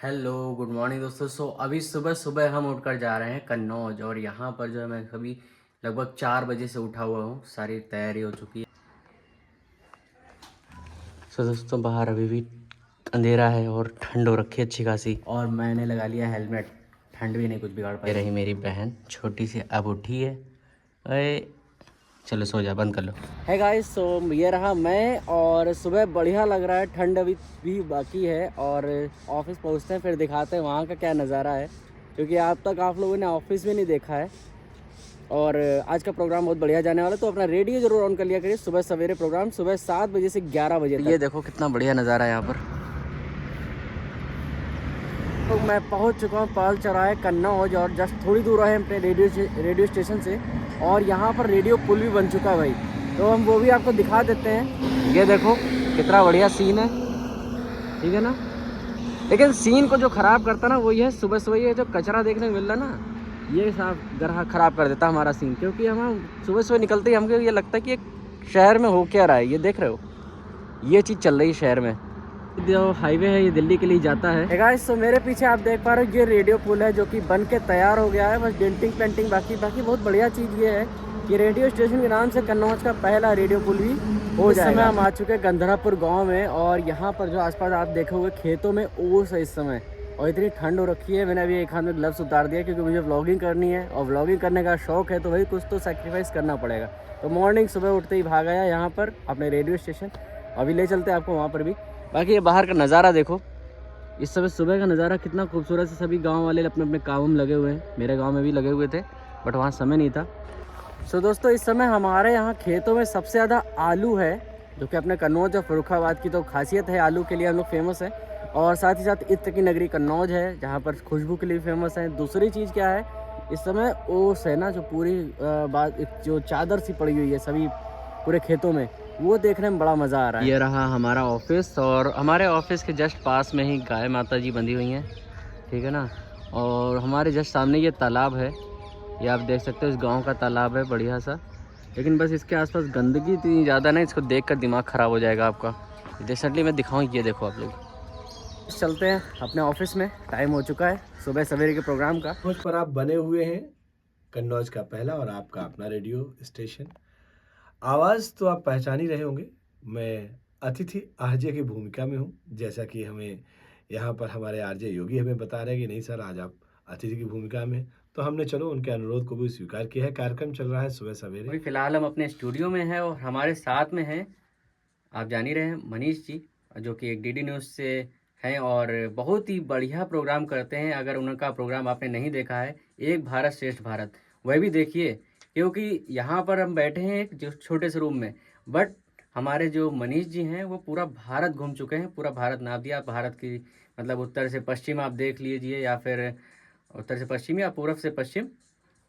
Hello good morning दोस्तों। अभी सुबह सुबह हम उठकर जा रहे हैं कन्नौज, और यहाँ पर जो है मैं अभी लगभग 4 बजे से उठा हुआ हूँ। सारी तैयारी हो चुकी है। दोस्तों बाहर अभी भी अंधेरा है और ठंड हो रखी है अच्छी खासी, और मैंने लगा लिया हेलमेट। ठंड भी नहीं कुछ बिगाड़ पाई। रही मेरी बहन छोटी सी अब उठी है। अरे चलो सो जा, बंद कर लो। है गाइस, सो ये रहा मैं, और सुबह बढ़िया लग रहा है। ठंड अभी भी बाकी है, और ऑफिस पहुंचते हैं फिर दिखाते हैं वहाँ का क्या नज़ारा है, क्योंकि अब तक आप लोगों ने ऑफिस भी नहीं देखा है। और आज का प्रोग्राम बहुत बढ़िया जाने वाला है, तो अपना रेडियो जरूर ऑन कर लिया करिए। सुबह सवेरे प्रोग्राम सुबह 7 बजे से 11 बजे तक। ये देखो कितना बढ़िया नज़ारा है यहाँ पर। तो मैं पहुँच चुका हूँ पाल चौराहे कन्नौज, और जस्ट थोड़ी दूर है अपने रेडियो स्टेशन से, और यहाँ पर रेडियो पुल भी बन चुका है भाई। तो हम वो भी आपको दिखा देते हैं। ये देखो कितना बढ़िया सीन है, ठीक है ना। लेकिन सीन को जो ख़राब करता ना वो ये है, सुबह सुबह ये जो कचरा देखने को मिल रहा ना, ये साफ गरहा ख़राब कर देता हमारा सीन। क्योंकि हम सुबह सुबह निकलते ही हमको ये लगता है कि एक शहर में हो क्या रहा है। ये देख रहे हो, ये चीज़ चल रही है शहर में। जो हाईवे है ये दिल्ली के लिए जाता है। गाइस, तो मेरे पीछे आप देख पा रहे हो ये रेडियो पुल है, जो कि बन के तैयार हो गया है। बस डेंटिंग पेंटिंग बाकी बहुत बढ़िया चीज़ ये है कि रेडियो स्टेशन के नाम से कन्नौज का पहला रेडियो पुल भी हो जाएगा। इस समय हम आ चुके हैं गंधरापुर गांव में, और यहाँ पर जो आसपास आप देखोगे खेतों में ओस है इस समय, और इतनी ठंड हो रखी है। मैंने अभी एक हाथ में ग्लव्स उतार दिया क्योंकि मुझे व्लॉगिंग करनी है, और व्लॉगिंग करने का शौक है, तो भाई कुछ तो सेक्रीफाइस करना पड़ेगा। तो मॉर्निंग सुबह उठते ही भाग आया यहाँ पर अपने रेडियो स्टेशन। अभी ले चलते हैं आपको वहाँ पर भी। बाकी ये बाहर का नज़ारा देखो, इस समय सुबह का नज़ारा कितना खूबसूरत है। सभी गांव वाले अपने अपने काम में लगे हुए हैं। मेरे गांव में भी लगे हुए थे, बट वहाँ समय नहीं था। दोस्तों इस समय हमारे यहाँ खेतों में सबसे ज़्यादा आलू है, जो कि अपने कन्नौज और फर्रुखाबाद की तो खासियत है। आलू के लिए हम लोग फेमस हैं, और साथ ही साथ इत्र की नगरी कन्नौज है, जहाँ पर खुशबू के लिए फेमस है। दूसरी चीज़ क्या है, इस समय ओस है ना, जो पूरी बात जो चादर सी पड़ी हुई है सभी पूरे खेतों में, वो देखने में बड़ा मज़ा आ रहा है। ये रहा हमारा ऑफिस, और हमारे ऑफिस के जस्ट पास में ही गाय माता जी बंधी हुई हैं, ठीक है ना। और हमारे जस्ट सामने ये तालाब है, ये आप देख सकते हो, इस गांव का तालाब है बढ़िया सा। लेकिन बस इसके आसपास गंदगी इतनी ज़्यादा ना, इसको देखकर दिमाग ख़राब हो जाएगा आपका। रिसेंटली मैं दिखाऊँ, ये देखो आप लोग। चलते हैं अपने ऑफिस में, टाइम हो चुका है सुबह सवेरे के प्रोग्राम का। मुझ पर आप बने हुए हैं, कन्नौज का पहला और आपका अपना रेडियो स्टेशन। आवाज़ तो आप पहचान ही रहे होंगे, मैं अतिथि आरजे की भूमिका में हूँ। जैसा कि हमें यहाँ पर हमारे आरजे योगी हमें बता रहे हैं कि नहीं सर, आज आप अतिथि की भूमिका में हैं। तो हमने चलो उनके अनुरोध को भी स्वीकार किया है। कार्यक्रम चल रहा है सुबह सवेरे। अभी फ़िलहाल हम अपने स्टूडियो में हैं, और हमारे साथ में हैं, आप जान ही रहे हैं, मनीष जी, जो कि एक डीडी न्यूज़ से हैं, और बहुत ही बढ़िया प्रोग्राम करते हैं। अगर उनका प्रोग्राम आपने नहीं देखा है, एक भारत श्रेष्ठ भारत, वह भी देखिए। क्योंकि यहाँ पर हम बैठे हैं एक जो छोटे से रूम में, बट हमारे जो मनीष जी हैं वो पूरा भारत घूम चुके हैं। पूरा भारत नाप दिया। भारत की मतलब उत्तर से पश्चिम आप देख लीजिए, या फिर उत्तर से पश्चिम या पूरब से पश्चिम।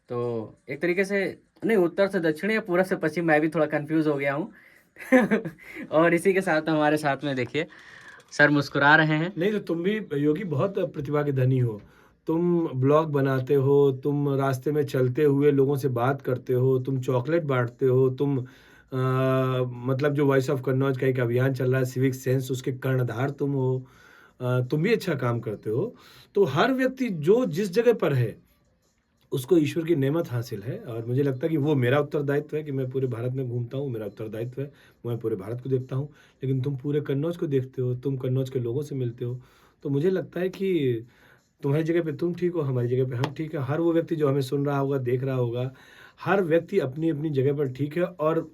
तो एक तरीके से नहीं, उत्तर से दक्षिण या पूरब से पश्चिम, मैं भी थोड़ा कंफ्यूज हो गया हूँ। और इसी के साथ हमारे साथ में देखिए सर मुस्कुरा रहे हैं। नहीं तो तुम भी योगी बहुत प्रतिभा के धनी हो। तुम ब्लॉग बनाते हो, तुम रास्ते में चलते हुए लोगों से बात करते हो, तुम चॉकलेट बाँटते हो, तुम मतलब जो वॉइस ऑफ कन्नौज का एक अभियान चल रहा है सिविक सेंस, उसके कर्णधार तुम हो। तुम भी अच्छा काम करते हो। तो हर व्यक्ति जो जिस जगह पर है, उसको ईश्वर की नेमत हासिल है, और मुझे लगता है कि वो मेरा उत्तरदायित्व है कि मैं पूरे भारत में घूमता हूँ, मेरा उत्तरदायित्व है, मैं पूरे भारत को देखता हूँ। लेकिन तुम पूरे कन्नौज को देखते हो, तुम कन्नौज के लोगों से मिलते हो, तो मुझे लगता है कि तुम्हारी जगह पे तुम ठीक हो, हमारी जगह पे हम ठीक हैं। हर वो व्यक्ति जो हमें सुन रहा होगा, देख रहा होगा, हर व्यक्ति अपनी-अपनी जगह पर ठीक है। और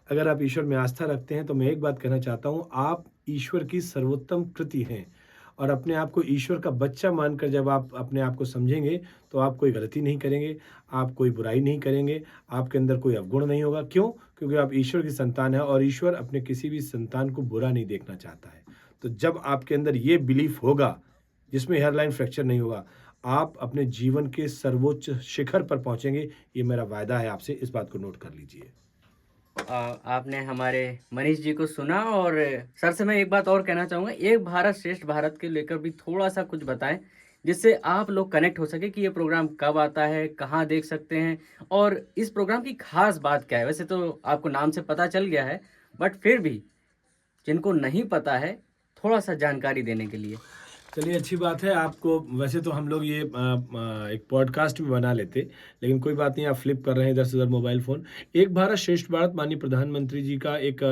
अगर आप ईश्वर में आस्था रखते हैं, तो मैं एक बात कहना चाहता हूँ, आप ईश्वर की सर्वोत्तम कृति हैं। और अपने आप को ईश्वर का बच्चा मानकर जब आप अपने आप को समझेंगे, तो आप कोई गलती नहीं करेंगे, आप कोई बुराई नहीं करेंगे, आपके अंदर कोई अवगुण नहीं होगा। क्यों? क्योंकि आप ईश्वर की संतान हैं, और ईश्वर अपने किसी भी संतान को बुरा नहीं देखना चाहता है। तो जब आपके अंदर ये बिलीफ होगा, जिसमें हेयरलाइन फ्रैक्चर नहीं होगा, आप अपने जीवन के सर्वोच्च शिखर पर पहुँचेंगे। ये मेरा वायदा है आपसे, इस बात को नोट कर लीजिए। आपने हमारे मनीष जी को सुना, और सर से मैं एक बात और कहना चाहूँगा, एक भारत श्रेष्ठ भारत के लेकर भी थोड़ा सा कुछ बताएं, जिससे आप लोग कनेक्ट हो सके कि ये प्रोग्राम कब आता है, कहाँ देख सकते हैं, और इस प्रोग्राम की खास बात क्या है। वैसे तो आपको नाम से पता चल गया है, बट फिर भी जिनको नहीं पता है, थोड़ा सा जानकारी देने के लिए। चलिए अच्छी बात है आपको। वैसे तो हम लोग ये एक पॉडकास्ट भी बना लेते, लेकिन कोई बात नहीं, आप फ्लिप कर रहे हैं इधर से उधर मोबाइल फ़ोन। एक भारत श्रेष्ठ भारत माननीय प्रधानमंत्री जी का एक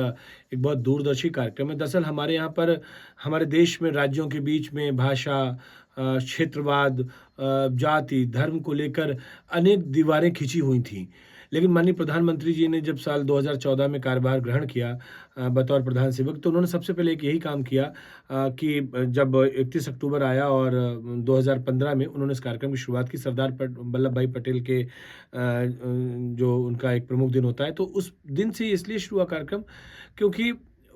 बहुत दूरदर्शी कार्यक्रम है। दरअसल हमारे यहाँ पर हमारे देश में राज्यों के बीच में भाषा, क्षेत्रवाद, जाति, धर्म को लेकर अनेक दीवारें खिंची हुई थीं। लेकिन माननीय प्रधानमंत्री जी ने जब साल 2014 में कार्यभार ग्रहण किया बतौर प्रधान सेवक, तो उन्होंने सबसे पहले एक यही काम किया कि जब 31 अक्टूबर आया और 2015 में उन्होंने इस कार्यक्रम की शुरुआत की। सरदार वल्लभ भाई पटेल के जो उनका एक प्रमुख दिन होता है, तो उस दिन से इसलिए शुरू हुआ कार्यक्रम क्योंकि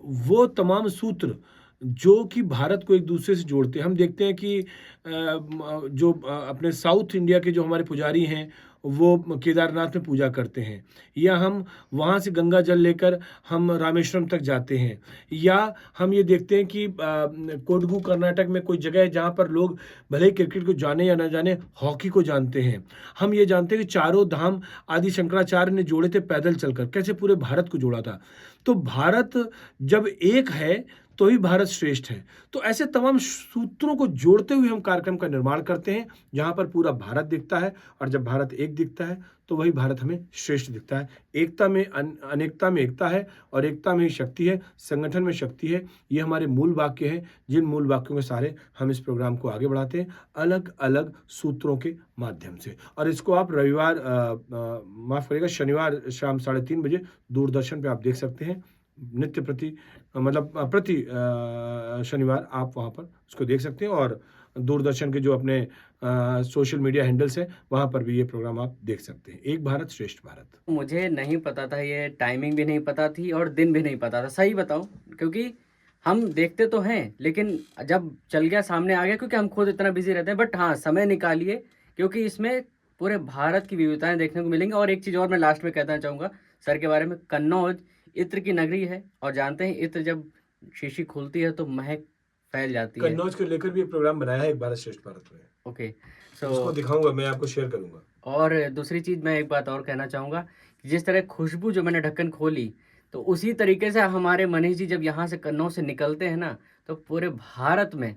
वो तमाम सूत्र जो कि भारत को एक दूसरे से जोड़ते हैं। हम देखते हैं कि अपने साउथ इंडिया के जो हमारे पुजारी हैं, वो केदारनाथ में पूजा करते हैं, या हम वहाँ से गंगा जल लेकर हम रामेश्वरम तक जाते हैं, या हम ये देखते हैं कि कोडगू कर्नाटक में कोई जगह है जहाँ पर लोग भले ही क्रिकेट को जाने या ना जाने, हॉकी को जानते हैं। हम ये जानते हैं कि चारों धाम आदि शंकराचार्य ने जोड़े थे पैदल चलकर, कैसे पूरे भारत को जोड़ा था। तो भारत जब एक है तो ही भारत श्रेष्ठ है। तो ऐसे तमाम सूत्रों को जोड़ते हुए हम कार्यक्रम का निर्माण करते हैं, जहाँ पर पूरा भारत दिखता है, और जब भारत एक दिखता है तो वही भारत हमें श्रेष्ठ दिखता है। एकता में अनेकता में एकता है, और एकता में ही शक्ति है, संगठन में शक्ति है। ये हमारे मूल वाक्य हैं, जिन मूल वाक्यों के सहारे हम इस प्रोग्राम को आगे बढ़ाते हैं, अलग अलग सूत्रों के माध्यम से। और इसको आप रविवार माफ़ करिएगा, शनिवार शाम 3:30 बजे दूरदर्शन पे आप देख सकते हैं। नित्य प्रति शनिवार आप वहाँ पर उसको देख सकते हैं, और दूरदर्शन के जो अपने सोशल मीडिया हैंडल्स हैं, वहाँ पर भी ये प्रोग्राम आप देख सकते हैं। एक भारत श्रेष्ठ भारत। मुझे नहीं पता था, ये टाइमिंग भी नहीं पता थी और दिन भी नहीं पता था, सही बताऊं, क्योंकि हम देखते तो हैं लेकिन जब चल गया सामने आ गया, क्योंकि हम खुद इतना बिजी रहते हैं। बट हाँ, समय निकालिए, क्योंकि इसमें पूरे भारत की विविधताएं देखने को मिलेंगी। और एक चीज़ और मैं लास्ट में कहना चाहूँगा सर के बारे में, कन्नौज इत्र की नगरी है, और जानते हैं इत्र जब शीशी खुलती है तो महक फैल जाती है। कन्नौज को लेकर भी एक प्रोग्राम बनाया है एक भारत श्रेष्ठ भारत में। ओके, उसको दिखाऊंगा, मैं आपको शेयर करूंगा। और दूसरी चीज़ मैं एक बात और कहना चाहूँगा कि जिस तरह खुशबू जो मैंने ढक्कन खोली, तो उसी तरीके से हमारे मनीष जी जब यहाँ से कन्नौज से निकलते हैं ना, तो पूरे भारत में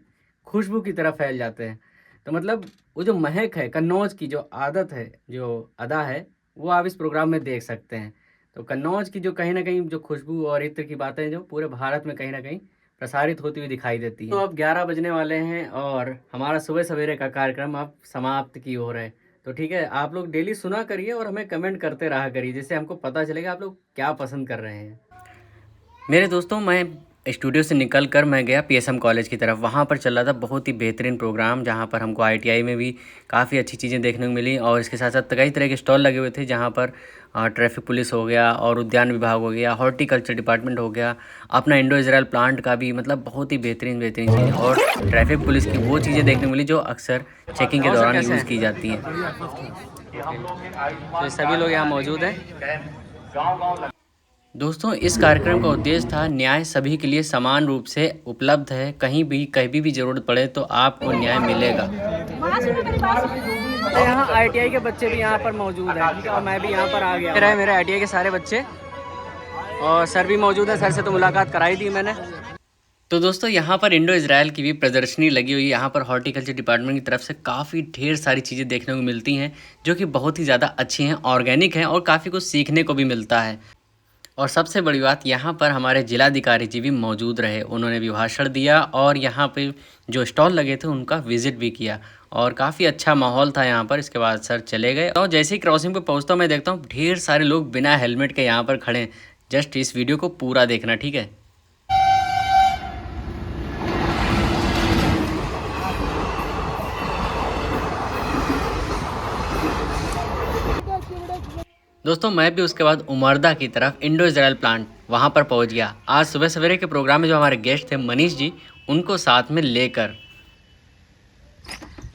खुशबू की तरह फैल जाते हैं। तो मतलब वो जो महक है, कन्नौज की जो आदत है, जो अदा है, वो आप इस प्रोग्राम में देख सकते हैं। तो कन्नौज की जो कहीं ना कहीं जो खुशबू और इत्र की बातें जो पूरे भारत में कहीं ना कहीं प्रसारित होती हुई दिखाई देती है। तो अब 11 बजने वाले हैं और हमारा सुबह सवेरे का कार्यक्रम अब समाप्त की ओर है। तो ठीक है, आप लोग डेली सुना करिए और हमें कमेंट करते रहा करिए, जिससे हमको पता चलेगा आप लोग क्या पसंद कर रहे हैं। मेरे दोस्तों, मैं स्टूडियो से निकल कर मैं गया पीएसएम कॉलेज की तरफ। वहाँ पर चल रहा था बहुत ही बेहतरीन प्रोग्राम, जहाँ पर हमको आईटीआई में भी काफ़ी अच्छी चीज़ें देखने को मिली, और इसके साथ साथ कई तरह के स्टॉल लगे हुए थे, जहाँ पर ट्रैफिक पुलिस हो गया, और उद्यान विभाग हो गया, हॉर्टिकल्चर डिपार्टमेंट हो गया, अपना इंडो इजराइल प्लांट का भी, मतलब बहुत ही बेहतरीन चीज़ें, और ट्रैफिक पुलिस की वो चीज़ें देखने को मिली जो अक्सर चेकिंग के दौरान यूज़ की जाती हैं। तो सभी लोग यहाँ मौजूद हैं। दोस्तों, इस कार्यक्रम का उद्देश्य था न्याय सभी के लिए समान रूप से उपलब्ध है, कहीं भी ज़रूरत पड़े तो आपको न्याय मिलेगा। यहाँ आईटीआई के बच्चे भी यहाँ पर मौजूद हैं, ठीक है, और मैं भी यहाँ पर आ गया। मेरे आईटीआई के सारे बच्चे, और सर भी मौजूद है, सर से तो मुलाकात कराई दी मैंने। तो दोस्तों, यहाँ पर इंडो इजराइल की भी प्रदर्शनी लगी हुई है। यहाँ पर हॉर्टिकल्चर डिपार्टमेंट की तरफ से काफ़ी ढेर सारी चीज़ें देखने को मिलती हैं, जो कि बहुत ही ज़्यादा अच्छी हैं, ऑर्गेनिक हैं, और काफ़ी कुछ सीखने को भी मिलता है। और सबसे बड़ी बात, यहाँ पर हमारे जिलाधिकारी जी भी मौजूद रहे, उन्होंने भी भाषण दिया, और यहाँ पे जो स्टॉल लगे थे उनका विजिट भी किया, और काफ़ी अच्छा माहौल था यहाँ पर। इसके बाद सर चले गए, और जैसे ही क्रॉसिंग पे पहुँचता हूँ मैं देखता हूँ ढेर सारे लोग बिना हेलमेट के यहाँ पर खड़े हैं। जस्ट इस वीडियो को पूरा देखना, ठीक है। दोस्तों, मैं भी उसके बाद उमरदा की तरफ इंडो इजराइल प्लांट वहाँ पर पहुँच गया। आज सुबह सवेरे के प्रोग्राम में जो हमारे गेस्ट थे मनीष जी, उनको साथ में लेकर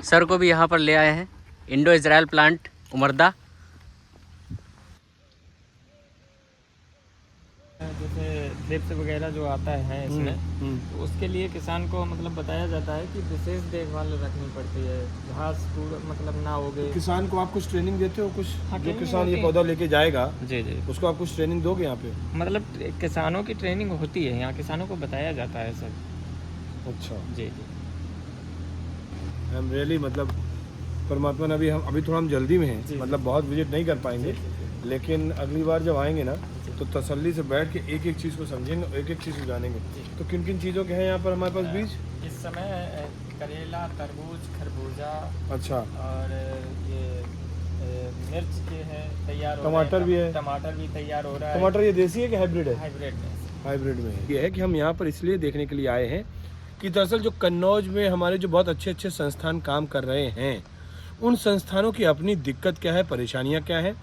सर को भी यहाँ पर ले आए हैं, इंडो इजराइल प्लांट उमरदा। जैसे थ्रिप्स वगैरह जो आता है इसमें, तो उसके लिए किसान को मतलब बताया जाता है कि विशेष देखभाल रखनी पड़ती है, घास पूरा मतलब ना होगे। किसान को आप कुछ ट्रेनिंग देते हो? कुछ हाँ, जो किसान ये पौधा लेके जाएगा, जी जी, उसको आप कुछ ट्रेनिंग दोगे यहाँ पे? मतलब किसानों की ट्रेनिंग होती है यहाँ, किसानों को बताया जाता है सब। अच्छा जी जी। आई एम रियली मतलब परमात्मा ने अभी थोड़ा हम जल्दी में हैं, मतलब बहुत विजिट नहीं कर पाएंगे, लेकिन अगली बार जब आएंगे ना तो तसल्ली से बैठ के एक एक चीज़ को समझेंगे, एक एक चीज़ को जानेंगे। तो किन किन चीज़ों के हैं यहाँ पर हमारे पास बीज? इस समय करेला, तरबूज, खरबूजा, अच्छा, और ये मिर्च के हैं तैयार हो रहे हैं। टमाटर भी है। टमाटर भी तैयार हो रहा है। टमाटर ये देसी है कि हाइब्रिड है? हाइब्रिड में। हाइब्रिड में है। ये है कि हम यहाँ पर इसलिए देखने के लिए आए हैं कि दरअसल जो कन्नौज में हमारे जो बहुत अच्छे अच्छे संस्थान काम कर रहे हैं, उन संस्थानों की अपनी दिक्कत क्या है, परेशानियाँ क्या हैं,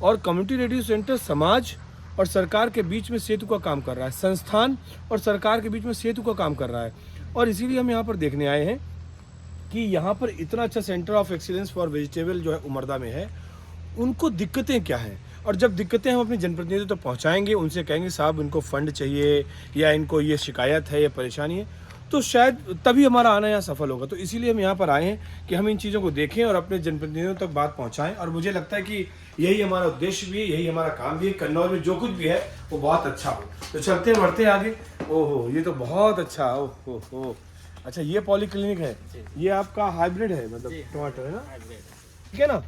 और कम्युनिटी रेडियो सेंटर समाज और सरकार के बीच में सेतु का काम कर रहा है, संस्थान और सरकार के बीच में सेतु का काम कर रहा है। और इसीलिए हम यहाँ पर देखने आए हैं कि यहाँ पर इतना अच्छा centre of excellence for vegetable जो है उमरदा में है, उनको दिक्कतें क्या हैं, और जब दिक्कतें हम अपने जनप्रतिनिधियों तक पहुँचाएंगे, उनसे कहेंगे साहब इनको फ़ंड चाहिए या इनको ये शिकायत है या परेशानी है, तो शायद तभी हमारा आना यहाँ सफल होगा। तो इसीलिए हम यहाँ पर आए हैं कि हम इन चीज़ों को देखें और अपने जनप्रतिनिधियों तक बात पहुँचाएं। और मुझे लगता है कि यही हमारा उद्देश्य भी है, यही हमारा काम भी है। कन्नौज में जो कुछ भी है वो बहुत अच्छा हो। तो चलते हैं, बढ़ते हैं आगे। ओहो, ये तो बहुत अच्छा, ओहो, अच्छा ये पॉली क्लिनिक है, ये आपका हाइब्रिड है, मतलब टमाटर है ना, ठीक है ना।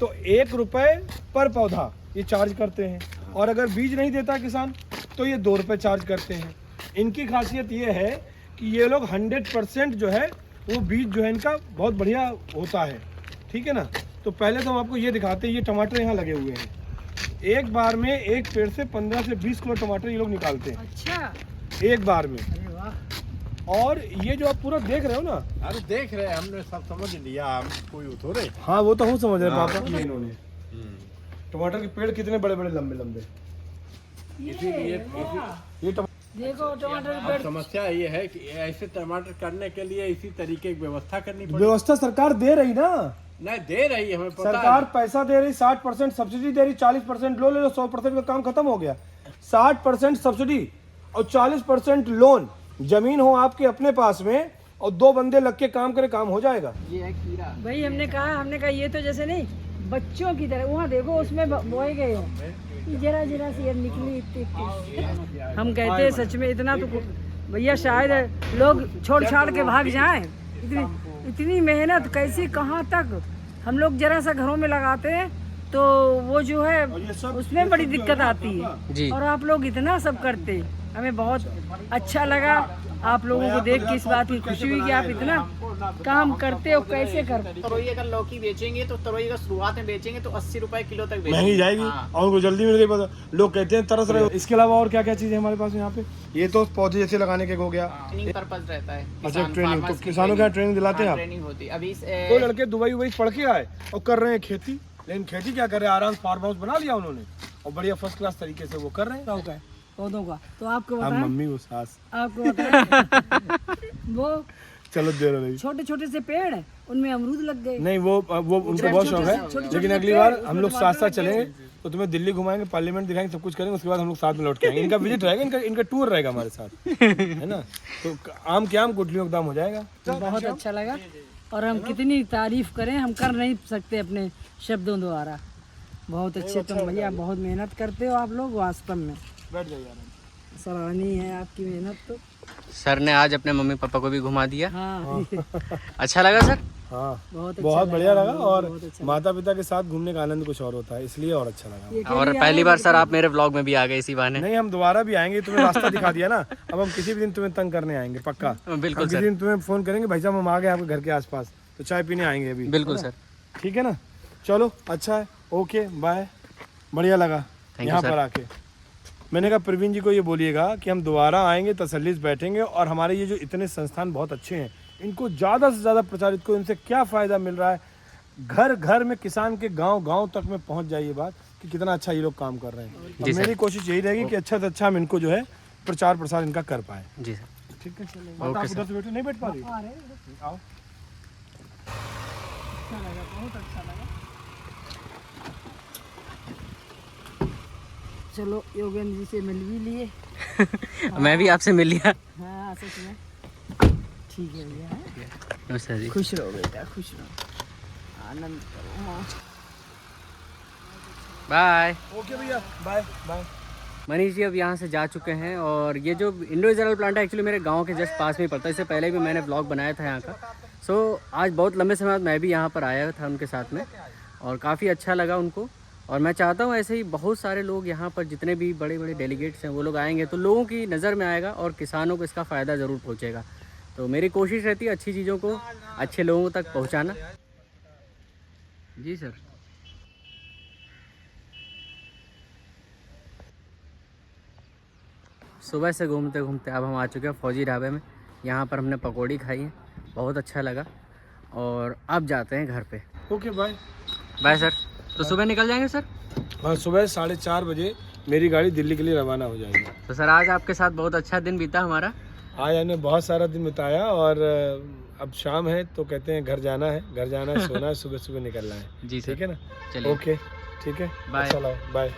तो 1 रुपये पर पौधा ये चार्ज करते हैं, और अगर बीज नहीं देता किसान तो ये 2 रुपये चार्ज करते हैं। इनकी खासियत ये है कि ये लोग 100% जो है वो बीज जो है इनका बहुत बढ़िया होता है, ठीक है ना। तो पहले तो हम आपको ये दिखाते हैं, ये टमाटर यहाँ लगे हुए हैं। एक बार में एक पेड़ से 15 से 20 किलो टमाटर ये लोग निकालते हैं। अच्छा, एक बार में। अरे वाह। और ये जो आप पूरा देख रहे हो ना, अरे देख रहे हैं, हमने सब समझ लिया, हम कोई थोड़े। हाँ वो तो हम समझ रहे पापा, ये इन्होंने टमाटर के पेड़ कितने बड़े बड़े लंबे लंबे, इसीलिए ये देखो टमाटर की अब समस्या ये है कि ऐसे टमाटर करने के लिए इसी तरीके की व्यवस्था करनी पड़ेगी। व्यवस्था सरकार दे रही ना, नहीं दे रही है, हमें पता सरकार है। पैसा दे रही, 60% सब्सिडी दे रही, 40% लोन ले लो, 100% का काम खत्म हो गया। 60% सब्सिडी और 40% लोन, जमीन हो आपके अपने पास में और 2 बंदे लग के काम करे, काम हो जाएगा। ये है खीरा भाई, हमने कहा ये तो जैसे नहीं बच्चों की तरह, वहाँ देखो उसमें बोए गए हैं, जरा जरा सी निकली इतनी। हम कहते हैं सच में इतना तो भैया शायद लोग छोड़ छाड़ के भाग जाएं। इतनी मेहनत कैसी कहाँ तक हम लोग जरा सा घरों में लगाते हैं तो वो जो है उसमें बड़ी दिक्कत आती है, और आप लोग इतना सब करते, हमें बहुत अच्छा लगा आप लोगों को देख के। इस बात की खुशी हुई कि आप इतना काम करते हो, कैसे करते। तरोई अगर लौकी बेचेंगे तो तरोई अगर शुरुआत में बेचेंगे तो 80 रुपए किलो तक बेचेंगे। महंगी जाएगी और उनको जल्दी मिल गई, लोग कहते हैं तरस रहे हो। इसके अलावा और क्या क्या चीज़ है हमारे पास यहाँ पे? ये तो पौधे जैसे लगाने के हो गया, ट्रेनिंग पर्पज रहता है। अच्छा ट्रेनिंग, तो किसानों का ट्रेनिंग दिलाते हैं आप? ट्रेनिंग होती है अभी। तो लड़के दुबई उबई पढ़ के आए और कर रहे हैं खेती, लेकिन खेती क्या कर रहे हैं, आराम फार्म हाउस बना लिया उन्होंने और बढ़िया फर्स्ट क्लास तरीके से वो कर रहे हैं पौधों का। तो आपको अब बताएं, मम्मी वो सास आपको बताएं वो चलो दे रहे छोटे छोटे से पेड़ है, उनमें अमरूद लग गए। नहीं, वो उनको बहुत शौक है, लेकिन अगली बार हम लोग साथ साथ चलेंगे तो तुम्हें दिल्ली घुमाएंगे, पार्लियामेंट दिखाएंगे, सब कुछ करेंगे, उसके बाद हम लोग साथ में लौट के आएंगे। इनका विजिट रहेगा, इनका टूर रहेगा हमारे साथ, है ना। तो आम के आम गुठलियों का दाम हो जाएगा। बहुत अच्छा लगा, और हम कितनी तारीफ करें, हम कर नहीं सकते अपने शब्दों द्वारा। बहुत अच्छे तुम भैया, बहुत मेहनत करते हो आप लोग, वास्तव में बैठ जाइए, सराहनीय है आपकी मेहनत। तो सर ने आज अपने मम्मी पापा को भी घुमा दिया। हाँ अच्छा लगा सर? हाँ बहुत बहुत बढ़िया लगा, और माता पिता के साथ घूमने का आनंद कुछ और होता है, इसलिए और अच्छा लगा। और पहली बार सर आप मेरे व्लॉग में भी आ गए इसी बहाने। नहीं, हम दोबारा भी आएंगे, तुम्हें रास्ता दिखा दिया ना, अब हम किसी भी दिन तुम्हें तंग करने आएंगे, पक्का। बिल्कुल किसी दिन तुम्हें फोन करेंगे, भाई साहब हम आ गए आपके घर के आसपास, तो चाय पीने आएंगे अभी। बिल्कुल सर, ठीक है ना। चलो अच्छा है, ओके बाय, बढ़िया लगा यहाँ पर आके। मैंने कहा प्रवीण जी को ये बोलिएगा कि हम दोबारा आएंगे, तसल्ली से बैठेंगे, और हमारे ये जो इतने संस्थान बहुत अच्छे हैं, इनको ज़्यादा से ज़्यादा प्रचारित करो। इनसे क्या फ़ायदा मिल रहा है, घर घर में, किसान के गांव गांव तक में पहुंच जाए ये बात कि कितना अच्छा ये लोग काम कर रहे हैं। और मेरी कोशिश यही रहेगी कि अच्छा से अच्छा हम इनको जो है प्रचार प्रसार इनका कर पाए। जी सर, ठीक है, चलो। आप उधर से बैठो, नहीं बैठ पा रही? आओ। बहुत अच्छा लगा। चलो योगेंद्र जी से मिल भी लिए। मैं भी आपसे मिल लिया। हाँ सच में ठीक है भैया। नमस्ते जी। खुश रहो बेटा, खुश रहो, आनंद करो। हाँ बाय। ओके भैया, बाय बाय। मनीष जी अब यहाँ से जा चुके हैं, और ये जो इंडो इजराइल प्लांट है एक्चुअली मेरे गांव के जस्ट पास में ही पड़ता है। इससे पहले भी मैंने व्लॉग बनाया था यहाँ का, सो आज बहुत लंबे समय बाद मैं भी यहाँ पर आया था उनके साथ में, और काफ़ी अच्छा लगा उनको। और मैं चाहता हूँ ऐसे ही बहुत सारे लोग यहाँ पर, जितने भी बड़े बड़े डेलीगेट्स हैं वो लोग आएंगे तो लोगों की नज़र में आएगा और किसानों को इसका फ़ायदा ज़रूर पहुँचेगा। तो मेरी कोशिश रहती है अच्छी चीज़ों को अच्छे लोगों तक पहुँचाना। जी सर। सुबह से घूमते घूमते अब हम आ चुके हैं फौजी ढाबे में। यहाँ पर हमने पकौड़ी खाई है, बहुत अच्छा लगा, और अब जाते हैं घर पे। Okay bye. Bye sir. तो सुबह निकल जाएंगे सर? हाँ, सुबह 4:30 बजे मेरी गाड़ी दिल्ली के लिए रवाना हो जाएगी। तो सर आज आपके साथ बहुत अच्छा दिन बीता हमारा। आज हमने बहुत सारा दिन बिताया, और अब शाम है तो कहते हैं घर जाना है, सोना है, सुबह सुबह निकलना है। जी सर। ठीक है ना? चलिए। ओके, ठीक है, बाय। चलो बाय।